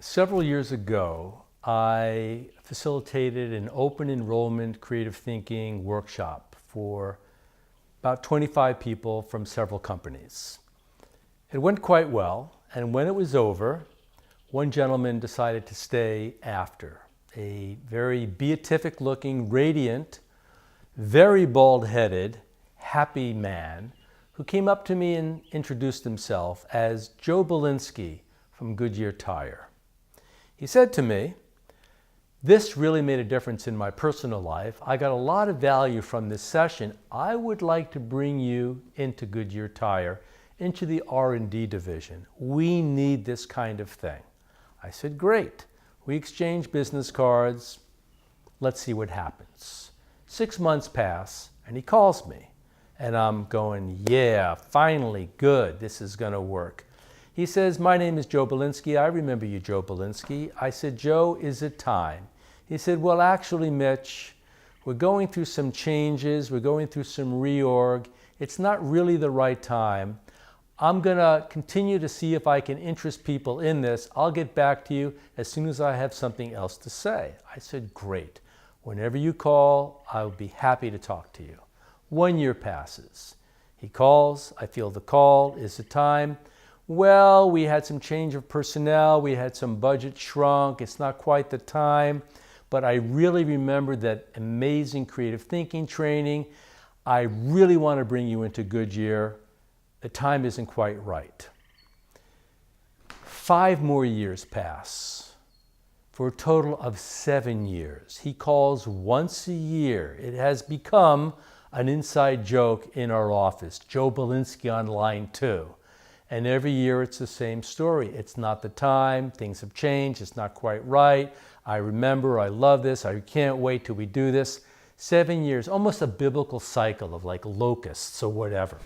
Several years ago, I facilitated an open enrollment creative thinking workshop for about 25 people from several companies. It went quite well, and when it was over, one gentleman decided to stay after. A very beatific-looking, radiant, very bald-headed, happy man who came up to me and introduced himself as Joe Belinski from Goodyear Tire. He said to me, "This really made a difference in my personal life. I got a lot of value from this session. I would like to bring you into Goodyear Tire, into the R&D division. We need this kind of thing." I said, "Great." We exchanged business cards. Let's see what happens. 6 months pass, and he calls me. And I'm going, yeah, finally, good. This is going to work. He says, "My name is Joe Belinski. I remember you, Joe Belinski." I said, "Joe, is it time?" He said, "Well, actually, Mitch, we're going through some changes. We're going through some reorg. It's not really the right time. I'm going to continue to see if I can interest people in this. I'll get back to you as soon as I have something else to say." I said, "Great. Whenever you call, I'll be happy to talk to you." 1 year passes. He calls. I feel the call. Is it time? "Well, we had some change of personnel. We had some budget shrunk. It's not quite the time. But I really remember that amazing creative thinking training. I really want to bring you into Goodyear. The time isn't quite right." 5 more years pass for a total of 7 years. He calls once a year. It has become an inside joke in our office. Joe Belinski on line 2. And every year it's the same story. It's not the time. Things have changed. It's not quite right. I remember. I love this. I can't wait till we do this. 7 years, almost a biblical cycle of like locusts or whatever.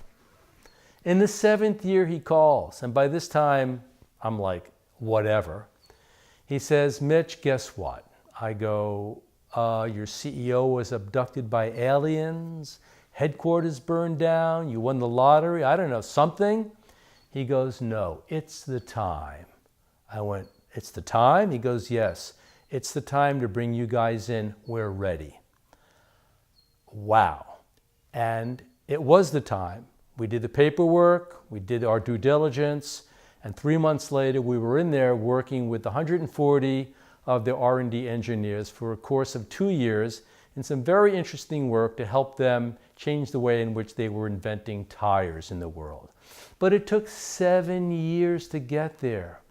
In the 7th year he calls. And by this time I'm like, whatever. He says, "Mitch, guess what?" I go, "Your CEO was abducted by aliens. Headquarters burned down. You won the lottery. I don't know, something." He goes, "No, it's the time." I went, "It's the time?" He goes, "Yes, it's the time to bring you guys in. We're ready." Wow. And it was the time. We did the paperwork, we did our due diligence, and 3 months later we were in there working with 140 of the R&D engineers for a course of 2 years in some very interesting work to help them change the way in which they were inventing tires in the world. But it took 7 years to get there.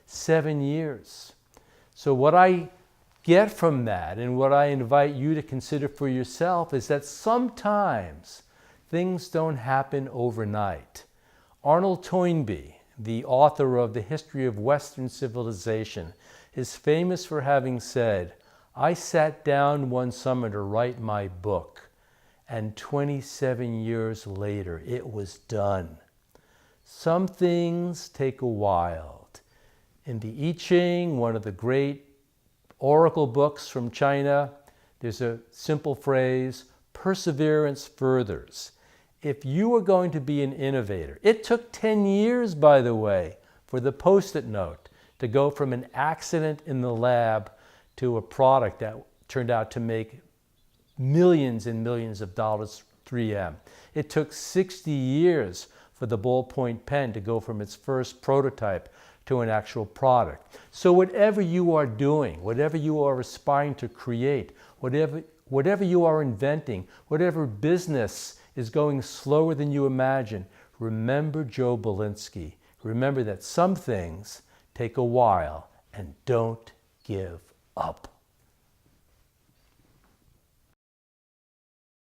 7 years. So what I get from that, and what I invite you to consider for yourself, is that sometimes things don't happen overnight. Arnold Toynbee, the author of The History of Western Civilization, is famous for having said, "I sat down one summer to write my book, and 27 years later it was done." Some things take a while. In the I Ching, one of the great oracle books from China, there's a simple phrase, "Perseverance furthers." If you are going to be an innovator, it took 10 years, by the way, for the Post-it note to go from an accident in the lab to a product that turned out to make millions and millions of dollars, 3M. It took 60 years for the ballpoint pen to go from its first prototype to an actual product. So whatever you are doing, whatever you are aspiring to create, whatever you are inventing, whatever business is going slower than you imagine, remember Joe Belinski. Remember that some things take a while, and don't give up.